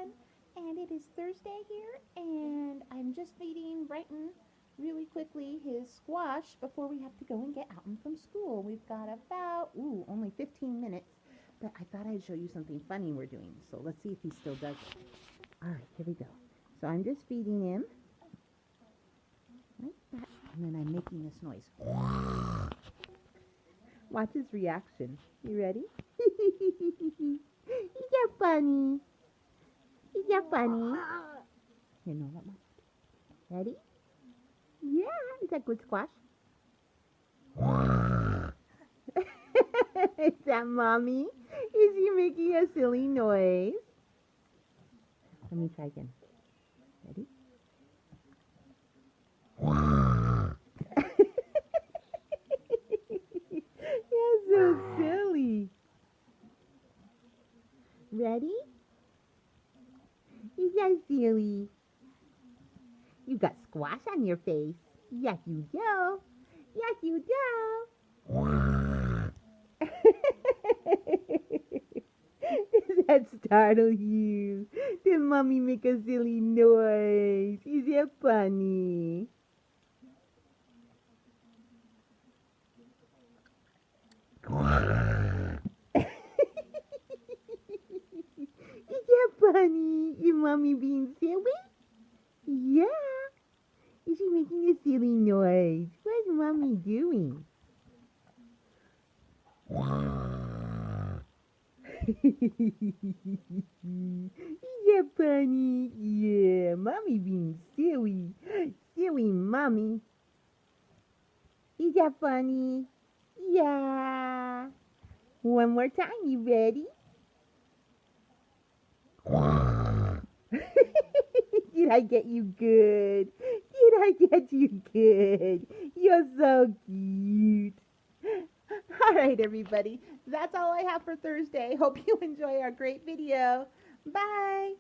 everyone, and it is Thursday here, and I'm just feeding Brighton really quickly his squash before we have to go and get out from school. We've got about, only 15 minutes, but I thought I'd show you something funny we're doing, so let's see if he still does it. All right, here we go. So I'm just feeding him like that, and then I'm making this noise. Watch his reaction. You ready? He's so funny. He's so funny. Here, no, let Mom. Ready? Yeah. Is that good squash? Is that Mommy? Is he making a silly noise? Let me try again. Ready? You're so silly. Ready? He's so silly. You got squash on your face. Yes, you do. Yes, you do. Does that startle you? Did Mommy make a silly noise? Is it funny? Is that funny? Is Mommy being silly? Yeah. Is she making a silly noise? What's Mommy doing? Is that funny? Yeah, Mommy being silly. Silly Mommy. Is that funny? Yeah. One more time, you ready? Did I get you good? Did I get you good? You're so cute. All right, everybody. That's all I have for Thursday. Hope you enjoy our great video. Bye.